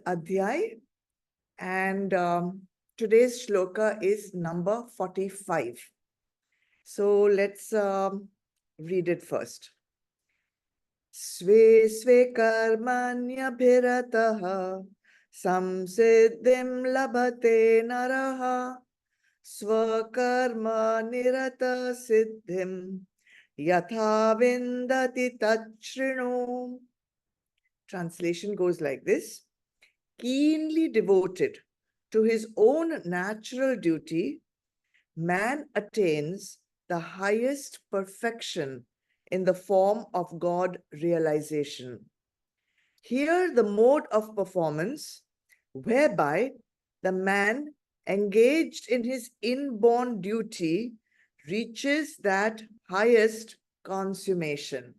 Adhyay, and today's shloka is number 45. So let's read it first. Sve sve karmanyabhirataha samsiddhim labhate naraha swakarma nirata siddhim yatha vindati tachrinu. Translation goes like this. Keenly devoted to his own natural duty, man attains the highest perfection in the form of God realization. Here, the mode of performance whereby the man engaged in his inborn duty reaches that highest consummation.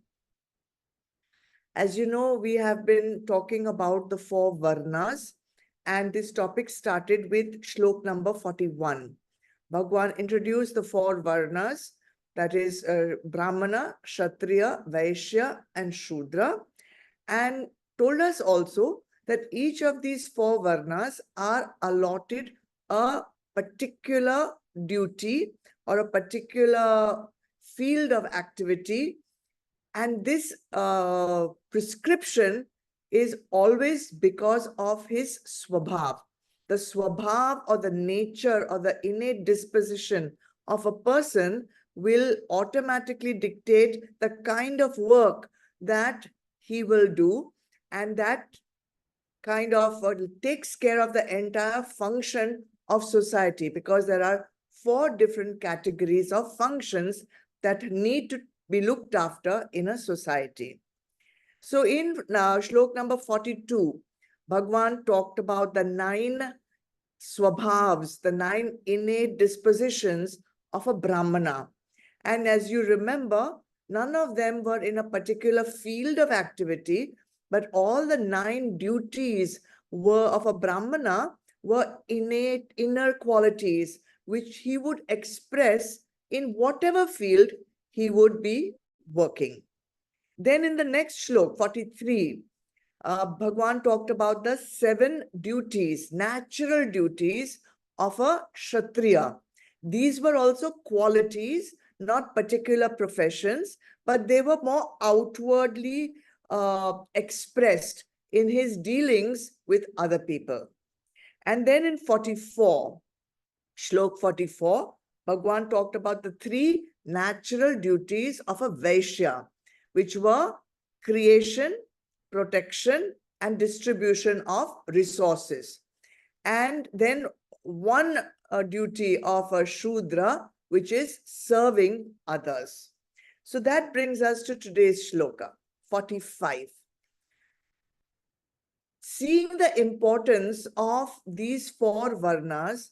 As you know, we have been talking about the 4 Varnas, and this topic started with shlok number 41. Bhagwan introduced the 4 Varnas, that is Brahmana, Kshatriya, Vaishya, and Shudra, and told us also that each of these 4 Varnas are allotted a particular duty or a particular field of activity. And this prescription is always because of his swabhav. The swabhav or the nature or the innate disposition of a person will automatically dictate the kind of work that he will do, and that kind of takes care of the entire function of society, because there are 4 different categories of functions that need to be looked after in a society. So in shlok number 42, Bhagwan talked about the 9 swabhavs, the 9 innate dispositions of a Brahmana. And as you remember, none of them were in a particular field of activity, but all the 9 duties were of a Brahmana were innate inner qualities which he would express in whatever field he would be working. Then in the next shlok, 43, Bhagwan talked about the 7 duties, natural duties of a Kshatriya. These were also qualities, not particular professions, but they were more outwardly expressed in his dealings with other people. And then in 44, shlok 44, Bhagwan talked about the 3 natural duties of a Vaishya, which were creation, protection, and distribution of resources. And then one duty of a Shudra, which is serving others. So that brings us to today's shloka, 45. Seeing the importance of these 4 Varnas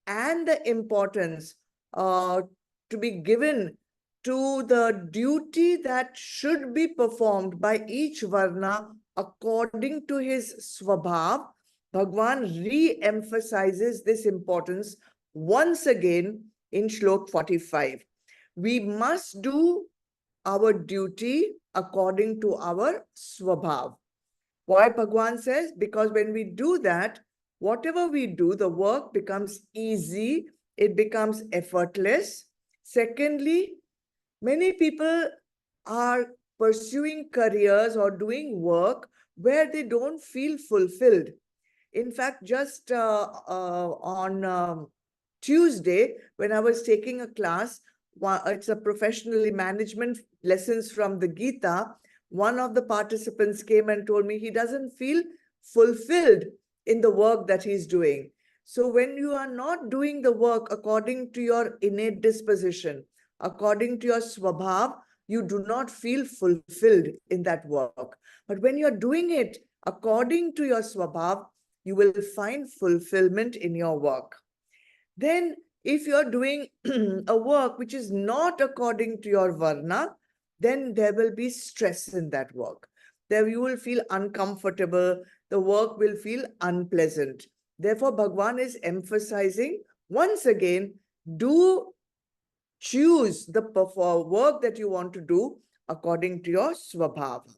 and the importance to be given to the duty that should be performed by each Varna according to his swabhav, Bhagwan re-emphasizes this importance once again in shlok 45. We must do our duty according to our swabhav. Why Bhagwan says? Because when we do that, whatever we do, the work becomes easy, it becomes effortless. Secondly, many people are pursuing careers or doing work where they don't feel fulfilled. In fact, just on Tuesday, when I was taking a class, it's a professional management lessons from the Gita, one of the participants came and told me he doesn't feel fulfilled in the work that he's doing. So when you are not doing the work according to your innate disposition, according to your swabhav, you do not feel fulfilled in that work. But when you're doing it according to your swabhav, you will find fulfillment in your work. Then if you're doing a work which is not according to your varna, then there will be stress in that work. There you will feel uncomfortable. The work will feel unpleasant. Therefore, Bhagwan is emphasizing once again, do choose the work that you want to do according to your swabhava.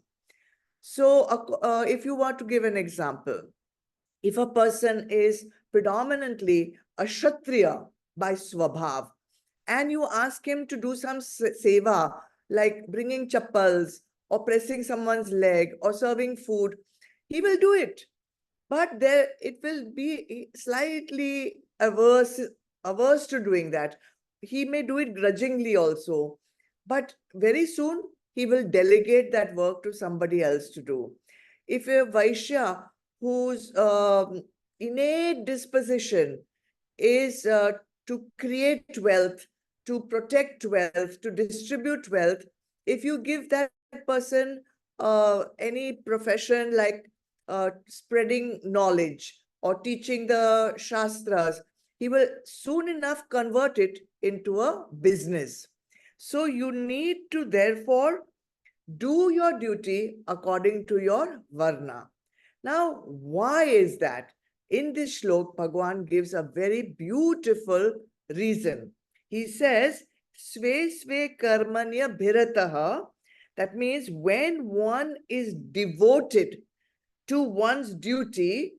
So if you want to give an example, If a person is predominantly a Kshatriya by Swabhav, and you ask him to do some seva, like bringing chappals or pressing someone's leg or serving food, he will do it. But there it will be slightly averse to doing that. He may do it grudgingly also, but very soon he will delegate that work to somebody else to do. If a Vaishya whose innate disposition is to create wealth, to protect wealth, to distribute wealth, if you give that person any profession like spreading knowledge or teaching the Shastras, he will soon enough convert it into a business. So you need to therefore do your duty according to your Varna. Now, why is that? In this shlok, Bhagwan gives a very beautiful reason. He says, Sve sve karmanya bhirataha. That means when one is devoted to one's duty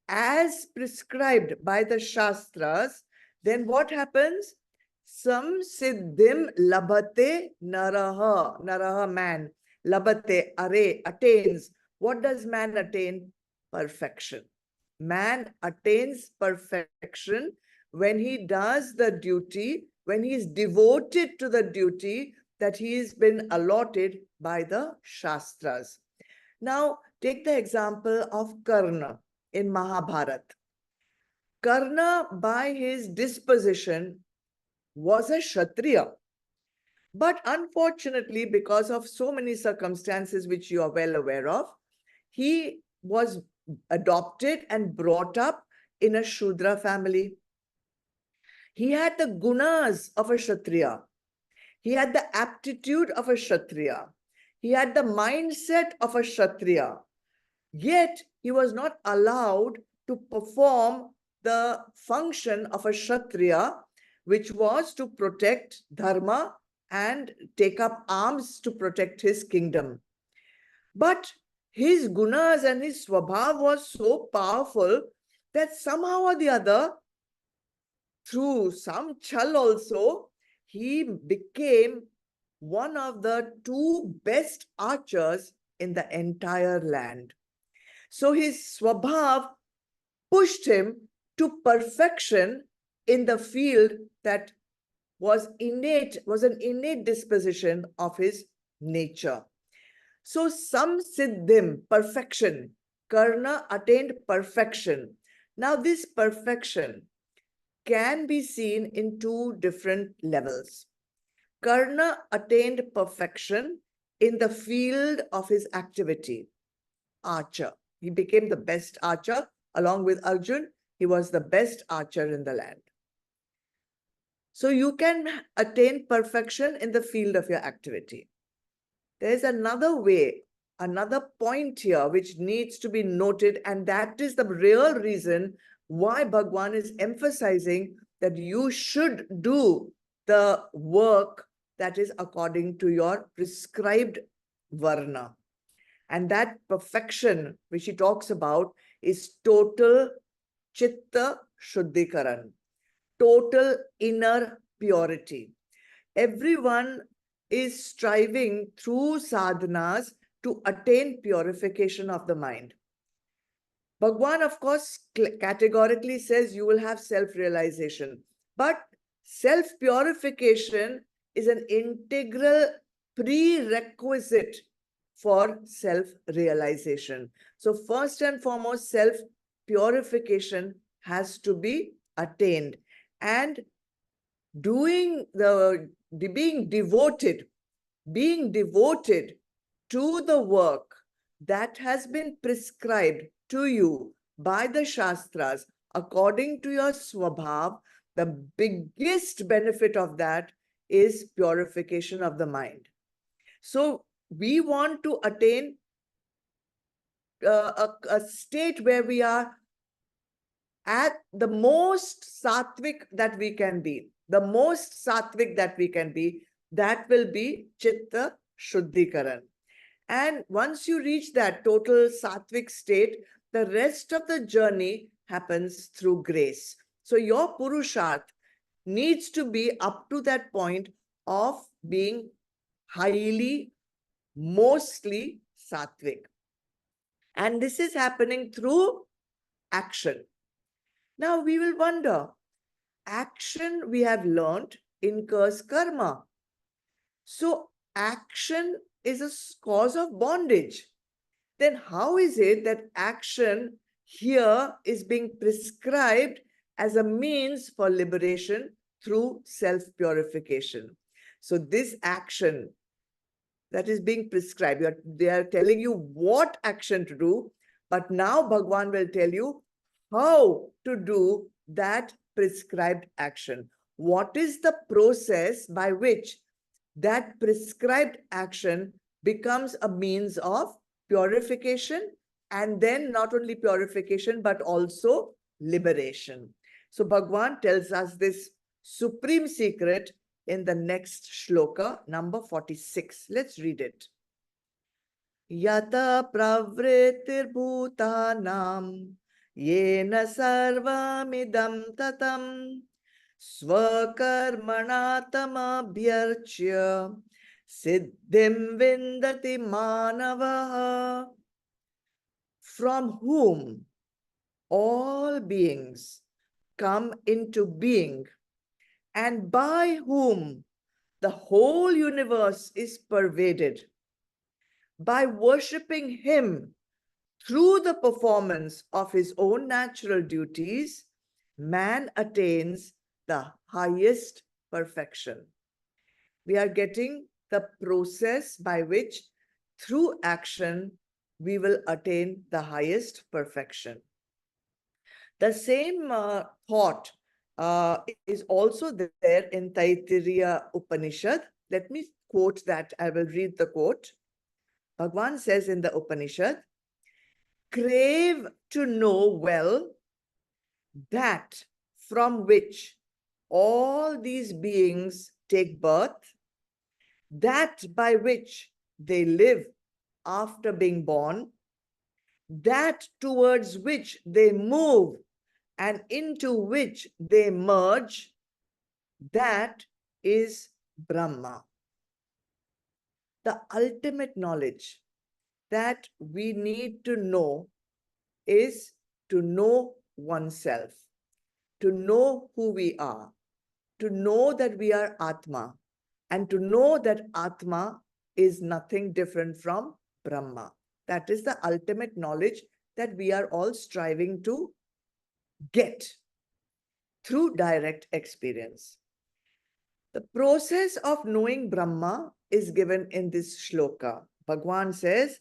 as prescribed by the Shastras, then what happens? Sam siddhim labhate naraha. Naraha, man. Labhate, are, attains. What does man attain? Perfection. Man attains perfection when he does the duty, when he is devoted to the duty that he has been allotted by the Shastras. Now, take the example of Karna in Mahabharata. Karna, by his disposition, was a Kshatriya. But unfortunately, because of so many circumstances which you are well aware of, he was adopted and brought up in a Shudra family. He had the gunas of a Kshatriya. He had the aptitude of a Kshatriya. He had the mindset of a Kshatriya. Yet, he was not allowed to perform the function of a Kshatriya, which was to protect Dharma and take up arms to protect his kingdom. But his gunas and his swabhav was so powerful that somehow or the other, through some chal also, he became one of the two best archers in the entire land. So his swabhav pushed him to perfection in the field that was an innate disposition of his nature. So sam siddhim, perfection. Karna attained perfection. Now this perfection can be seen in two different levels. Karna attained perfection in the field of his activity, archer. He became the best archer. Along with Arjun, he was the best archer in the land. So you can attain perfection in the field of your activity. There's another way, another point here which needs to be noted, and that is the real reason why Bhagwan is emphasizing that you should do the work that is according to your prescribed varna. And that perfection which he talks about is total chitta shuddhikaran, total inner purity. Everyone is striving through sadhanas to attain purification of the mind. Bhagwan, of course, categorically says you will have self-realization, but self-purification is an integral prerequisite for self-realization. So first and foremost, self-purification has to be attained. And being devoted to the work that has been prescribed to you by the Shastras according to your swabhav, the biggest benefit of that is purification of the mind. So we want to attain a state where we are at the most sattvic that we can be. The most sattvic that we can be, that will be chitta shuddhikaran. And once you reach that total sattvic state, the rest of the journey happens through grace. So your Purusharth needs to be up to that point of being highly, mostly sattvic. And this is happening through action. Now we will wonder, action we have learned incurs karma. So action is a cause of bondage. Then how is it that action here is being prescribed as a means for liberation through self-purification? So this action that is being prescribed, they are telling you what action to do, but now Bhagwan will tell you how to do that prescribed action. What is the process by which that prescribed action becomes a means of purification, and then not only purification but also liberation. So Bhagwan tells us this supreme secret in the next shloka, number 46. Let's read it. Yata pravritir bhutanam yena sarvamidam tatam svakarmanatamabhyarchya siddhim vindati manavaha. From whom all beings come into being, and by whom the whole universe is pervaded. By worshipping him through the performance of his own natural duties, man attains the highest perfection. We are getting the process by which, through action, we will attain the highest perfection. The same thought is also there in Taittiriya Upanishad. Let me quote that. I will read the quote. Bhagwan says in the Upanishad, crave to know well that from which all these beings take birth, that by which they live after being born, that towards which they move and into which they merge, that is Brahma. The ultimate knowledge that we need to know is to know oneself, to know who we are, to know that we are Atma, and to know that Atma is nothing different from Brahma. That is the ultimate knowledge that we are all striving to get through direct experience. The process of knowing Brahma is given in this shloka. Bhagwan says,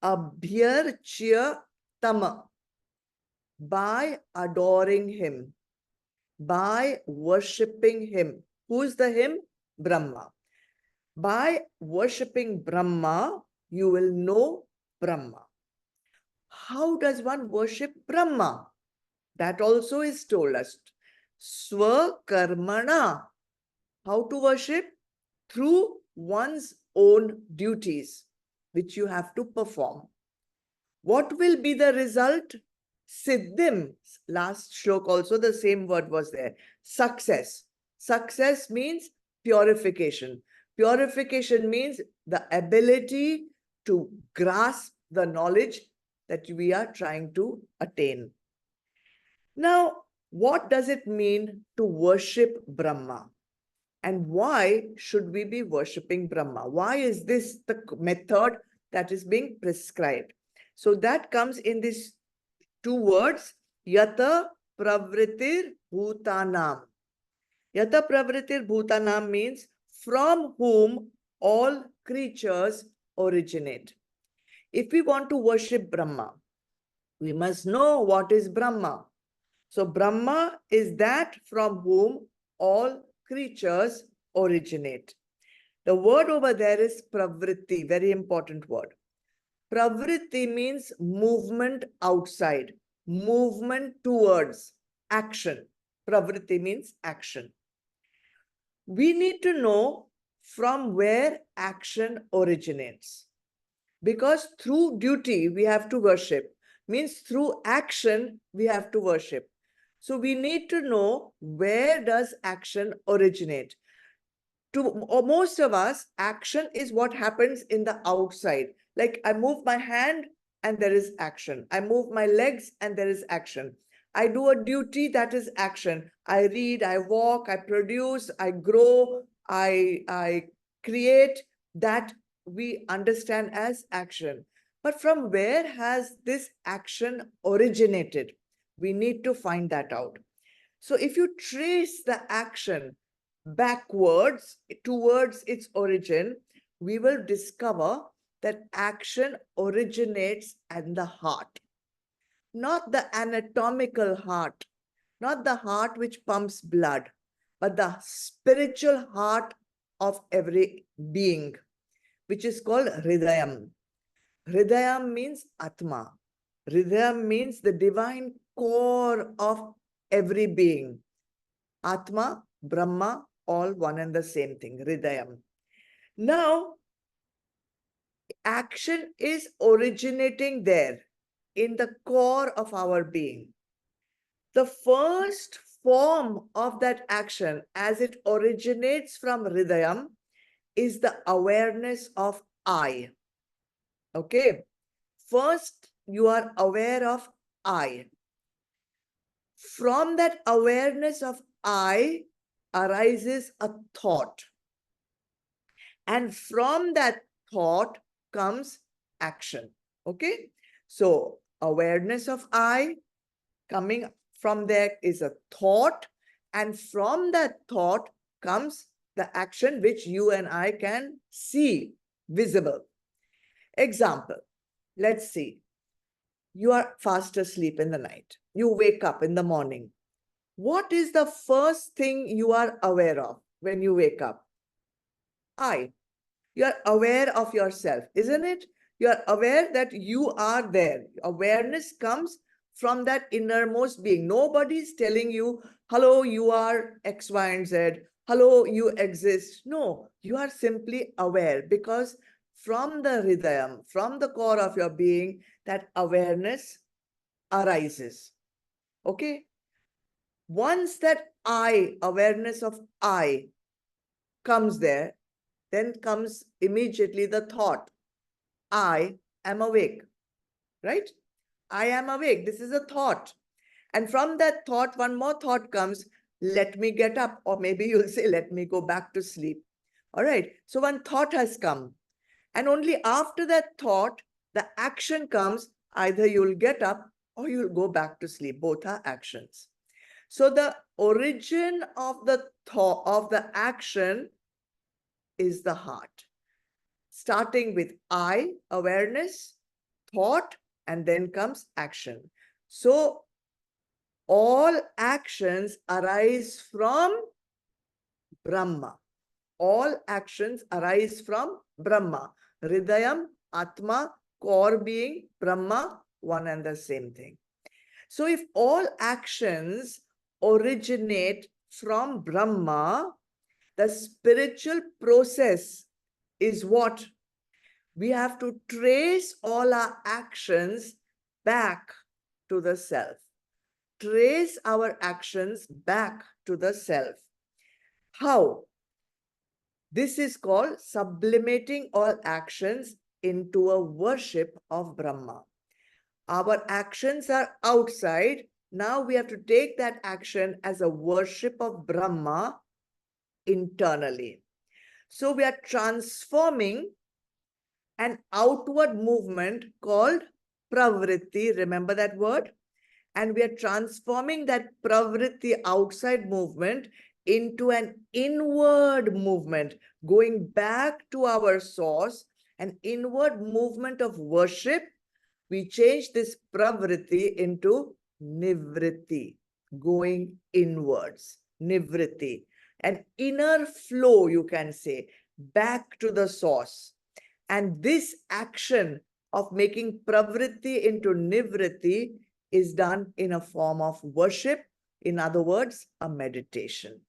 Abhyarchya Tama, by adoring him, by worshipping him. Who is the him? Brahma. By worshipping Brahma, you will know Brahma. How does one worship Brahma? That also is told us. Swakarmana. How to worship? Through one's own duties, which you have to perform. What will be the result? Siddhim. Last shlok also the same word was there. Success. Success means purification. Purification means the ability to grasp the knowledge that we are trying to attain. Now, what does it mean to worship Brahma? And why should we be worshipping Brahma? Why is this the method that is being prescribed? So that comes in these two words, Yata Pravritir Bhutanam. Yata Pravritir Bhutanam means from whom all creatures originate. If we want to worship Brahma, we must know what is Brahma. So Brahma is that from whom all creatures originate. The word over there is pravritti, very important word. Pravritti means movement outside, movement towards action. Pravritti means action. We need to know from where action originates. Because through duty, we have to worship. Means through action, we have to worship. So we need to know, where does action originate? Or most of us, action is what happens in the outside. Like I move my hand and there is action. I move my legs and there is action. I do a duty, that is action. I read, I walk, I produce, I grow, I create. That we understand as action. But from where has this action originated? We need to find that out. So if you trace the action backwards towards its origin, we will discover that action originates in the heart, not the anatomical heart, not the heart which pumps blood, but the spiritual heart of every being, which is called Hridayam. Hridayam means Atma. Hridayam means the divine core of every being. Atma, Brahma, all one and the same thing, Hridayam. Now, action is originating there in the core of our being. The first form of that action, as it originates from Hridayam, is the awareness of I. Okay. First, you are aware of I. From that awareness of I arises a thought. And from that thought comes action. Okay. So awareness of I, coming from there is a thought. And from that thought comes the action which you and I can see visible. Example, let's see. You are fast asleep in the night. You wake up in the morning. What is the first thing you are aware of when you wake up? I. You are aware of yourself, isn't it? You are aware that you are there. Awareness comes from that innermost being. Nobody is telling you, hello, you are X, Y, and Z. Hello, you exist. No, you are simply aware, because from the Hridayam, from the core of your being, that awareness arises. Okay? Once that I, awareness of I, comes there, then comes immediately the thought, I am awake, right? I am awake. This is a thought. And from that thought, one more thought comes, let me get up. Or maybe you'll say, let me go back to sleep. All right. So one thought has come. And only after that thought, the action comes. Either you'll get up or you'll go back to sleep. Both are actions. So the origin of the thought, of the action, is the heart. Starting with I, awareness, thought, and then comes action. So all actions arise from Brahma. All actions arise from Brahma. Hridayam, Atma, core being, Brahma, one and the same thing. So if all actions originate from Brahma, the spiritual process is what? We have to trace all our actions back to the self. Trace our actions back to the self. How? This is called sublimating all actions into a worship of Brahma. Our actions are outside. Now we have to take that action as a worship of Brahma internally. So we are transforming an outward movement called pravritti. Remember that word? And we are transforming that pravritti, outside movement, into an inward movement, going back to our source, an inward movement of worship. We change this pravritti into nivritti, going inwards, nivritti, an inner flow, you can say, back to the source. And this action of making pravritti into nivritti is done in a form of worship. In other words, a meditation.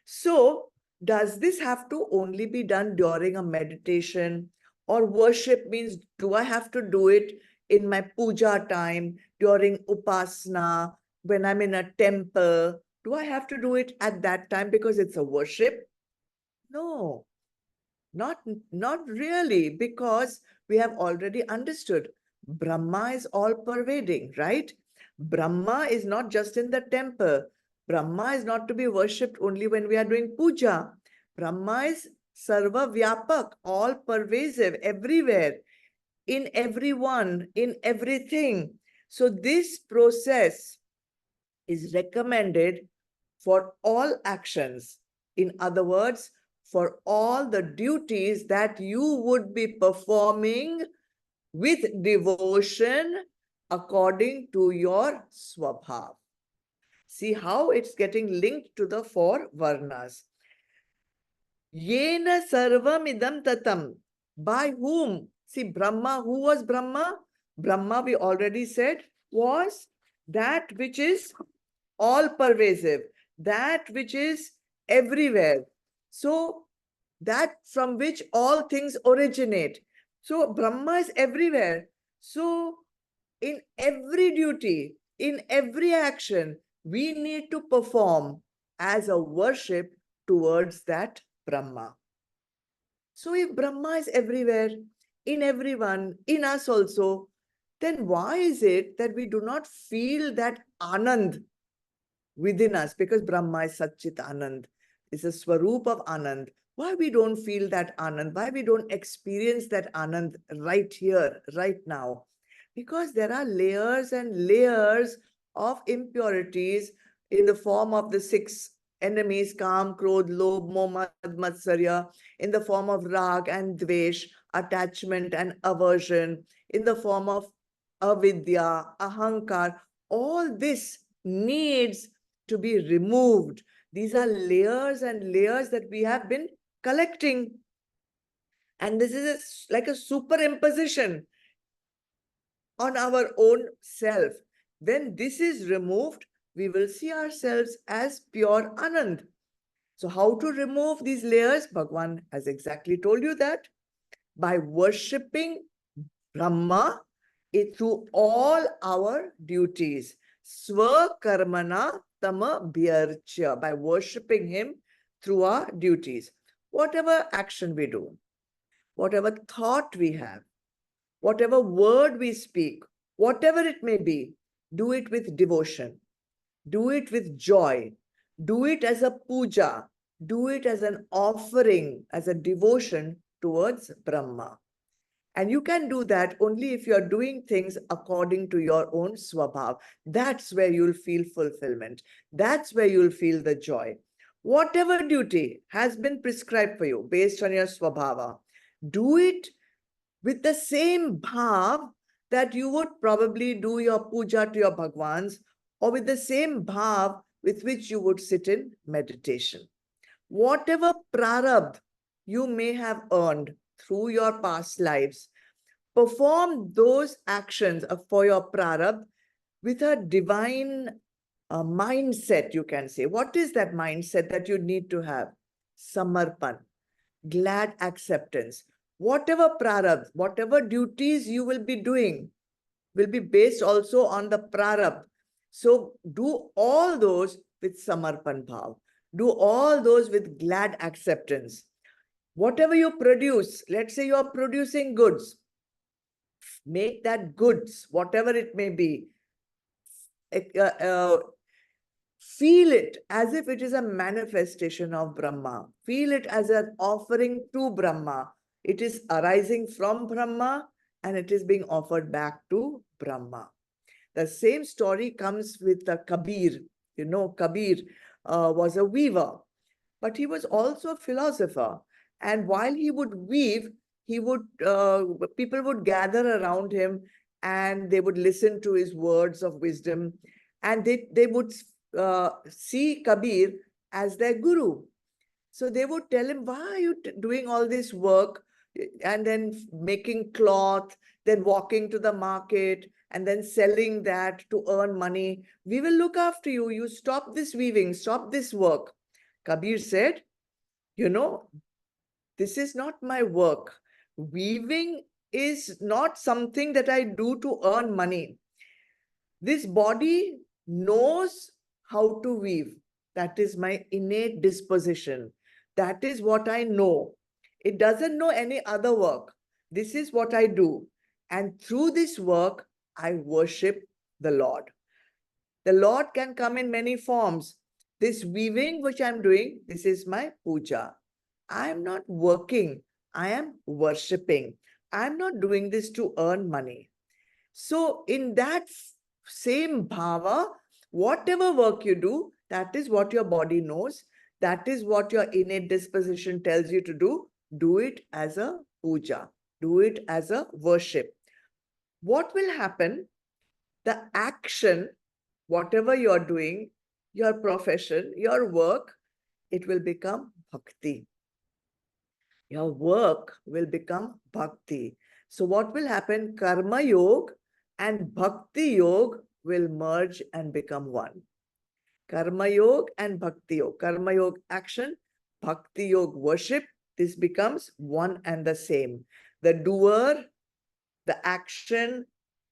So, does this have to only be done during a meditation? Or worship means, do I have to do it in my puja time, during upasana, when I'm in a temple. Do I have to do it at that time because it's a worship? No, not really, because we have already understood Brahma is all pervading, right? Brahma is not just in the temple. Brahma is not to be worshipped only when we are doing puja. Brahma is sarva vyapak, all pervasive, everywhere, in everyone, in everything. So this process is recommended for all actions. In other words, for all the duties that you would be performing with devotion according to your swabhav. See how it's getting linked to the four varnas. Yena sarvam idam tatam. By whom? See, Brahma, who was Brahma? Brahma, we already said, was that which is all pervasive, that which is everywhere. So that from which all things originate. So Brahma is everywhere. So in every duty, in every action, we need to perform as a worship towards that Brahma. So if Brahma is everywhere, in everyone, in us also, then why is it that we do not feel that Anand within us? Because Brahma is Satchit Anand, is a Swarup of Anand. Why we don't feel that Anand? Why we don't experience that Anand right here, right now? Because there are layers and layers of impurities in the form of the six enemies, Kam, Krodh, Lobh, Moh, Mad, Matsarya, in the form of Rag and Dvesh, attachment and aversion, in the form of avidya, ahankar. All this needs to be removed. These are layers and layers that we have been collecting. And this is like a superimposition on our own self. When this is removed, we will see ourselves as pure Anand. So how to remove these layers? Bhagwan has exactly told you that. By worshipping Brahma through all our duties. Swakarmana tama bhyarcha, by worshipping him through our duties. Whatever action we do, whatever thought we have, whatever word we speak, whatever it may be, do it with devotion, do it with joy, do it as a puja, do it as an offering, as a devotion towards Brahma. And you can do that only if you're doing things according to your own swabhav. That's where you'll feel fulfillment. That's where you'll feel the joy. Whatever duty has been prescribed for you based on your swabhava, do it with the same bhav that you would probably do your puja to your Bhagwans, or with the same bhav with which you would sit in meditation. Whatever prarabdh you may have earned through your past lives, perform those actions for your prarabdh with a divine mindset, you can say. What is that mindset that you need to have? Samarpan, glad acceptance. Whatever prarabdh, whatever duties you will be doing will be based also on the prarabdh. So do all those with samarpan bhav. Do all those with glad acceptance. Whatever you produce, let's say you are producing goods, make that goods, whatever it may be, feel it as if it is a manifestation of Brahma. Feel it as an offering to Brahma. It is arising from Brahma and it is being offered back to Brahma. The same story comes with the Kabir. You know, Kabir was a weaver, but he was also a philosopher. And while he would weave, he would people would gather around him and they would listen to his words of wisdom, and they would see Kabir as their guru. So they would tell him, why are you doing all this work and then making cloth, then walking to the market and then selling that to earn money? We will look after you. You stop this weaving, stop this work. Kabir said, you know, this is not my work. Weaving is not something that I do to earn money. This body knows how to weave. That is my innate disposition. That is what I know. It doesn't know any other work. This is what I do. And through this work, I worship the Lord. The Lord can come in many forms. This weaving which I'm doing, this is my puja. I am not working. I am worshipping. I'm not doing this to earn money. So in that same bhava, whatever work you do, that is what your body knows. That is what your innate disposition tells you to do. Do it as a puja. Do it as a worship. What will happen? The action, whatever you're doing, your profession, your work, it will become bhakti. Your work will become bhakti. So what will happen? Karma yoga and bhakti yoga will merge and become one. Karma yoga and bhakti yoga. Karma yoga action, bhakti yoga worship. This becomes one and the same. The doer, the action,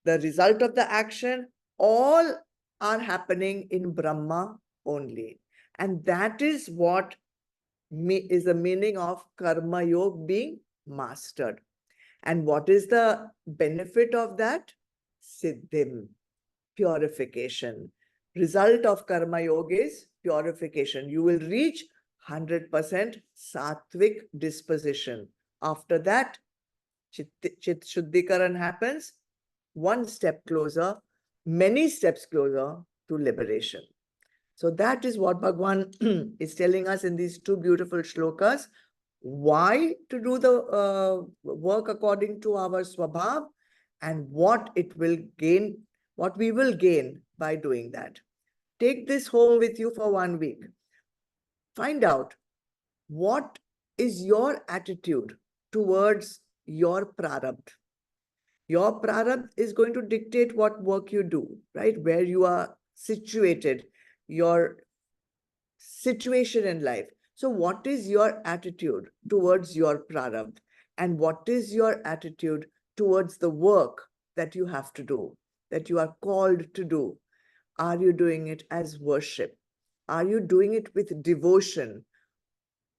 the result of the action, all are happening in Brahma only. And that is what is the meaning of Karma Yoga being mastered. And what is the benefit of that? Siddhim, purification. Result of Karma Yoga is purification. You will reach 100% sattvic disposition. After that, Chit Shuddhikaran happens, one step closer, many steps closer to liberation. So that is what Bhagwan is telling us in these two beautiful shlokas. Why to do the work according to our swabhav and what it will gain, what we will gain by doing that. Take this home with you for 1 week. Find out what is your attitude towards your prarabdha. Your prarabdha is going to dictate what work you do, right? Where you are situated, your situation in life. So what is your attitude towards your prarabdha? And what is your attitude towards the work that you have to do, that you are called to do? Are you doing it as worship? Are you doing it with devotion?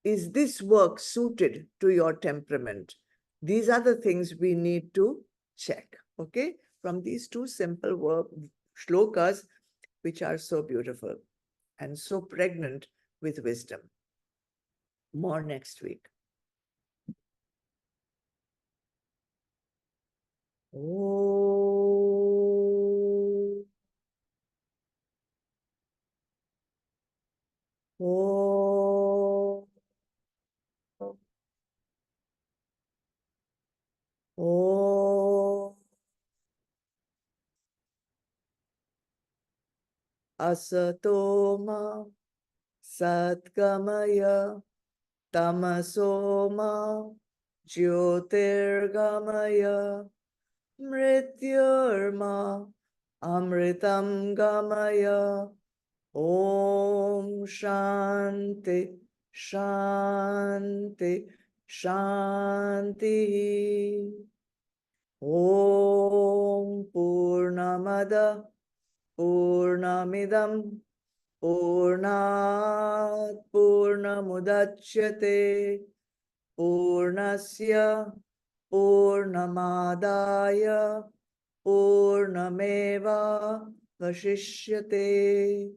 Is this work suited to your temperament? These are the things we need to check, okay? From these two simple shlokas, which are so beautiful and so pregnant with wisdom. More next week. Oh. Oh. Oh. Asatoma Satgamaya Tamasoma Jyotirgamaya Mrityurma Amritam Gamaya Om Shanti Shanti Shanti Om Purnamada Purnamidam Purnat Purnamudachyate Purnasya Purnamadaya Purnameva Vashishyate.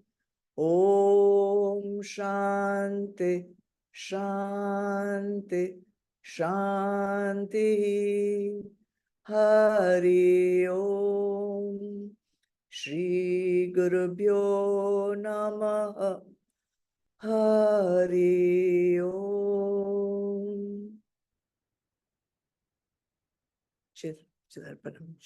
Om Shanti Shanti Shanti. Hari Om. Shri Gurubhyo Namaha. Hari Om. Chidarpanam.